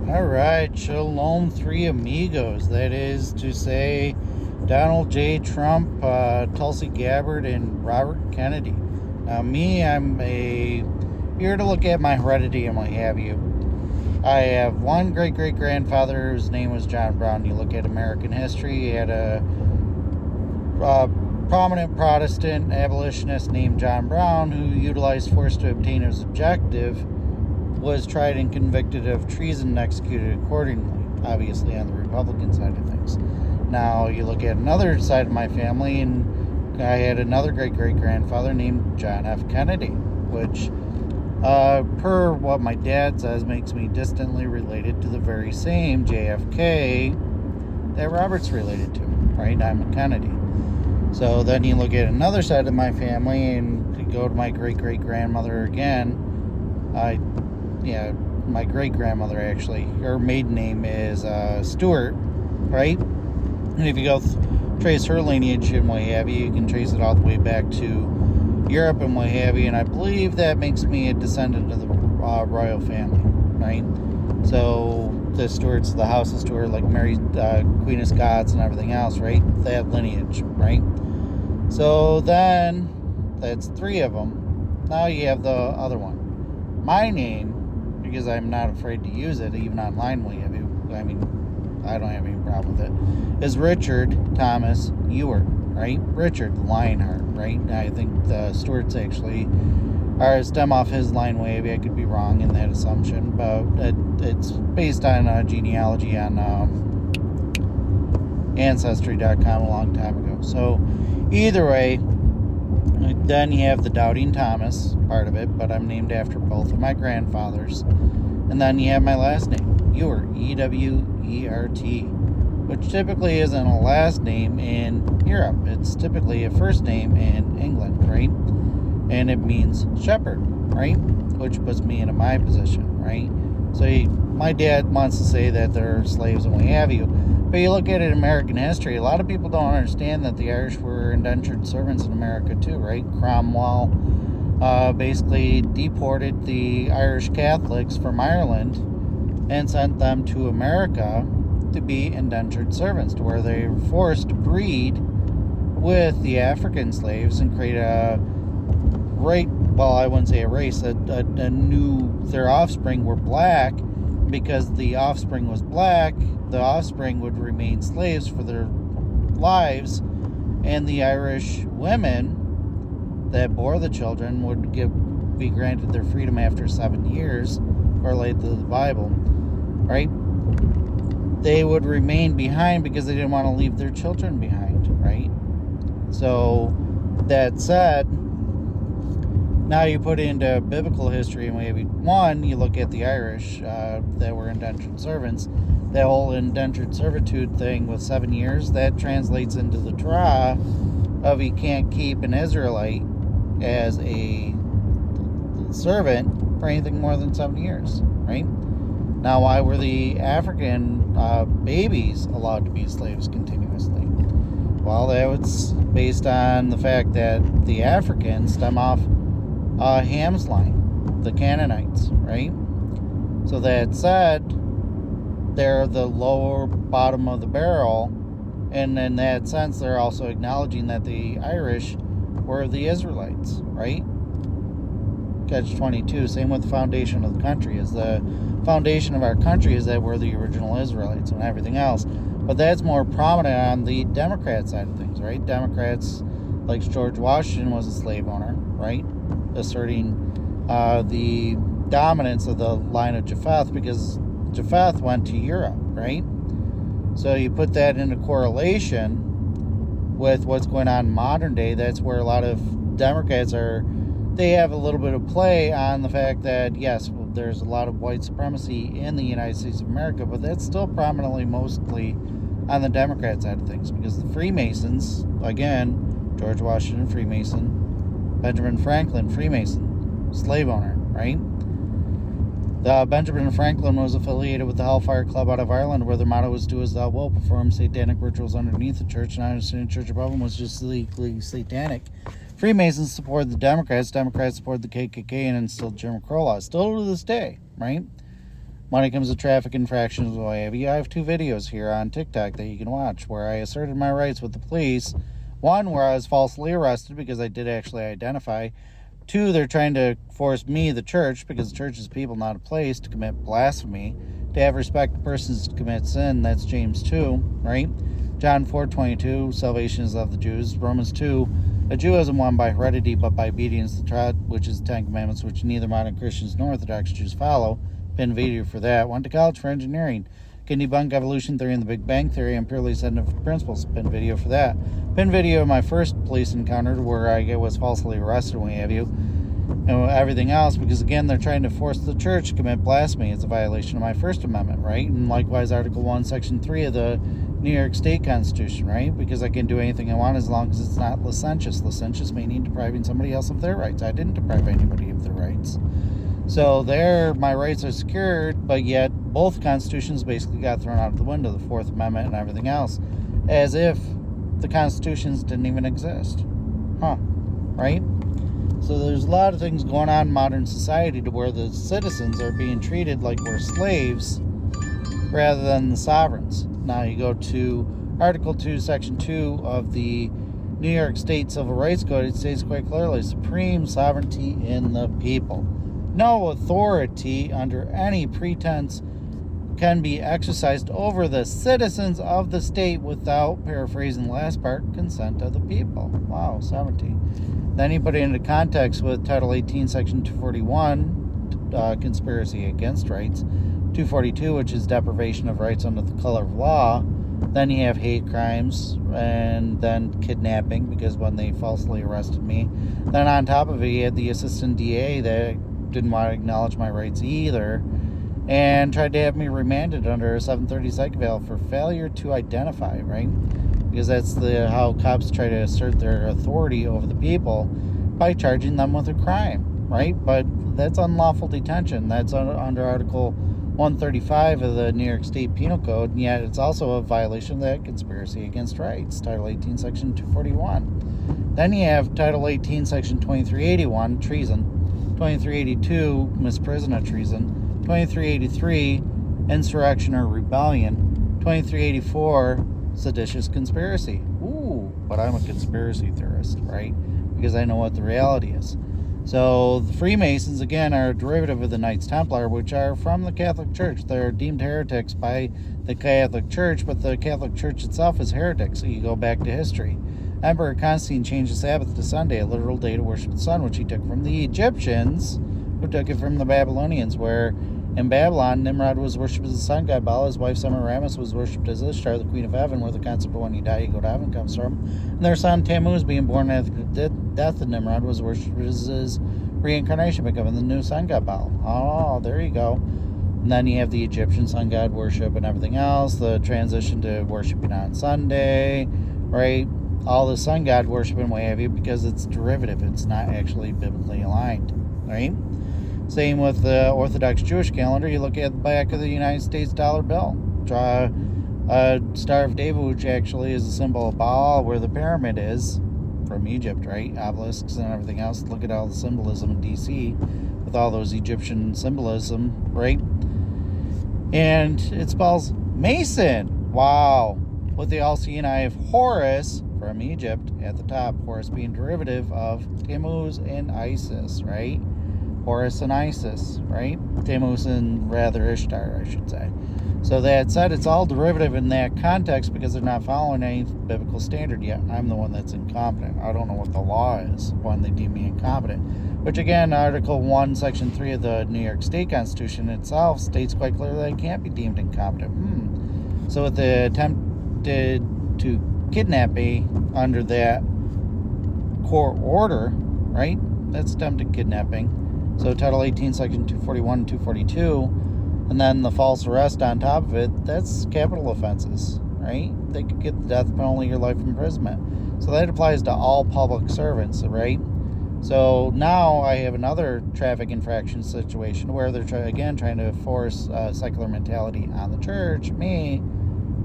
All right, Shalom, three amigos. That is to say, Donald J. Trump, Tulsi Gabbard, and Robert Kennedy. Now, I'm here to look at my heredity and what have you. I have one great grandfather whose name was John Brown. You look at American history, he had a prominent Protestant abolitionist named John Brown who utilized force to obtain his objective, was tried and convicted of treason and executed accordingly, obviously on the Republican side of things. Now, you look at another side of my family, and I had another great-grandfather named John F. Kennedy, which, per what my dad says, makes me distantly related to the very same JFK that Robert's related to, right? I'm a Kennedy. So then you look at another side of my family, and you go to my great-grandmother again. My great-grandmother, actually, her maiden name is Stewart, right? And if you go trace her lineage and what have you, you can trace it all the way back to Europe and what have you, and I believe that makes me a descendant of the royal family, right? So the Stuarts, the House of Stuart, like Mary, Queen of Scots and everything else, right? That lineage, right? So then, that's three of them. Now you have the other one. My name, because I'm not afraid to use it, even online, I don't have any problem with it, is Richard Thomas Ewart, right? Richard Lionheart, right? I think the Stuarts actually are stem off his line wavy. I could be wrong in that assumption, but it's based on genealogy on Ancestry.com a long time ago. So either way, then you have the Doubting Thomas part of it, but I'm named after both of my grandfathers. And then you have my last name, Ewart, E-W-E-R-T, which typically isn't a last name in Europe. It's typically a first name in England, right? And it means shepherd, right? Which puts me into my position, right? So my dad wants to say that they're slaves and what have you. But you look at it in American history, a lot of people don't understand that the Irish were indentured servants in America too, right? Cromwell basically deported the Irish Catholics from Ireland and sent them to America to be indentured servants, to where they were forced to breed with the African slaves and create I wouldn't say a race, their offspring were black. Because the offspring was black, the offspring would remain slaves for their lives, and the Irish women that bore the children would be granted their freedom after 7 years, correlated to the Bible, right? They would remain behind because they didn't want to leave their children behind, right? So, that said, now you put into biblical history, and maybe one, you look at the Irish that were indentured servants. That whole indentured servitude thing with 7 years, that translates into the Torah of you can't keep an Israelite as a servant for anything more than 7 years, right? Now, why were the African babies allowed to be slaves continuously? Well, that was based on the fact that the Africans stem off Ham's line, the Canaanites, right? So that said, they're the lower bottom of the barrel, and in that sense, they're also acknowledging that the Irish were the Israelites, right? Catch-22, same with the foundation of the country. Is the foundation of our country is that we're the original Israelites and everything else. But that's more prominent on the Democrat side of things, right? Democrats, like George Washington, was a slave owner, right? Asserting the dominance of the line of Japheth, because Japheth went to Europe, right? So you put that into correlation with what's going on in modern day. That's where a lot of Democrats they have a little bit of play on the fact that, yes, there's a lot of white supremacy in the United States of America, but that's still prominently mostly on the Democrat side of things, because the Freemasons, again, George Washington, Freemason, Benjamin Franklin, Freemason, slave owner, right? Benjamin Franklin was affiliated with the Hellfire Club out of Ireland, where their motto was "Do as thou wilt," perform satanic rituals underneath the church, and I understand the church above them was just legally satanic. Freemasons supported the Democrats. Democrats supported the KKK and instilled Jim Crow laws, still to this day, right? When it comes to traffic infractions, I have 2 videos here on TikTok that you can watch where I asserted my rights with the police. One, where I was falsely arrested because I did actually identify. 2, they're trying to force me, the church, because the church is people, not a place, to commit blasphemy, to have respect to persons to commit sin. That's James 2, right? John 4:22, salvation is of the Jews. Romans 2, a Jew isn't won by heredity, but by obedience to the Torah, which is the 10 Commandments, which neither modern Christians nor Orthodox Jews follow. Been video for that. Went to college for engineering. Can debunk evolution theory and the Big Bang Theory and purely scientific principles. Been video for that. Been video of my first police encounter where I was falsely arrested, what have you, and everything else, because again, they're trying to force the church to commit blasphemy. It's a violation of my First Amendment, right? And likewise, Article 1, Section 3 of the New York State Constitution, right? Because I can do anything I want as long as it's not licentious. Licentious meaning depriving somebody else of their rights. I didn't deprive anybody of their rights. So there, my rights are secured, but yet both constitutions basically got thrown out of the window, the Fourth Amendment and everything else, as if the constitutions didn't even exist. Right? So there's a lot of things going on in modern society to where the citizens are being treated like we're slaves rather than the sovereigns. Now you go to Article 2, Section 2 of the New York State Civil Rights Code. It states quite clearly, supreme sovereignty in the people. No authority under any pretense can be exercised over the citizens of the state without, paraphrasing the last part, consent of the people. Wow, sovereignty. Then you put it into context with Title 18, Section 241, conspiracy against rights, 242, which is deprivation of rights under the color of law. Then you have hate crimes, and then kidnapping, because when they falsely arrested me. Then on top of it, you had the assistant DA that didn't want to acknowledge my rights either, and tried to have me remanded under a 730 psych eval for failure to identify, right? Because that's how cops try to assert their authority over the people, by charging them with a crime, right? But that's unlawful detention. That's under Article 135 of the New York State Penal Code, and yet it's also a violation of that conspiracy against rights, Title 18, Section 241. Then you have Title 18, Section 2381, treason, 2382, misprision of treason, 2383, insurrection or rebellion, 2384, seditious conspiracy. Ooh, but I'm a conspiracy theorist, right? Because I know what the reality is. So the Freemasons, again, are a derivative of the Knights Templar, which are from the Catholic Church. They're deemed heretics by the Catholic Church, but the Catholic Church itself is heretic, so you go back to history. Emperor Constantine changed the Sabbath to Sunday, a literal day to worship the sun, which he took from the Egyptians, who took it from the Babylonians, where in Babylon, Nimrod was worshipped as the sun god Baal. His wife Semiramis was worshipped as Ishtar, the queen of heaven, where the concept of when you die, you go to heaven comes from. And their son Tammuz, being born after the death of Nimrod, was worshipped as his reincarnation, becoming the new sun god Baal. Oh, there you go. And then you have the Egyptian sun god worship and everything else, the transition to worshiping on Sunday, right? All the sun god worship and what have you, because it's derivative. It's not actually biblically aligned, right? Same with the Orthodox Jewish calendar. You look at the back of the United States dollar bill. Draw a Star of David, which actually is a symbol of Baal, where the pyramid is from Egypt, right? Obelisks and everything else. Look at all the symbolism in D.C. with all those Egyptian symbolism, right? And it spells Mason. Wow. With the all-seeing eye of Horus from Egypt at the top. Horus being derivative of Tammuz and Isis, right? Horus and Isis, right? Tammuz and rather Ishtar, I should say. So that said, it's all derivative in that context because they're not following any biblical standard yet. I'm the one that's incompetent. I don't know what the law is when they deem me incompetent. Which again, Article 1, Section 3 of the New York State Constitution itself states quite clearly that I can't be deemed incompetent. So with the attempted to kidnap me under that court order, right? That's attempted kidnapping. So Title 18, Section 241 and 242, and then the false arrest on top of it, that's capital offenses, right? They could get the death penalty or life imprisonment. So that applies to all public servants, right? So now I have another traffic infraction situation where they're trying to force secular mentality on the church, me.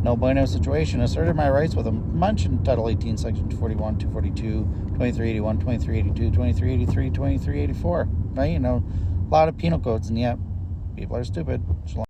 No bueno situation. Asserted my rights with them. Mentioned Title 18, Section 241, 242, 2381, 2382, 2383, 2384. Right? You know, a lot of penal codes, and yet people are stupid.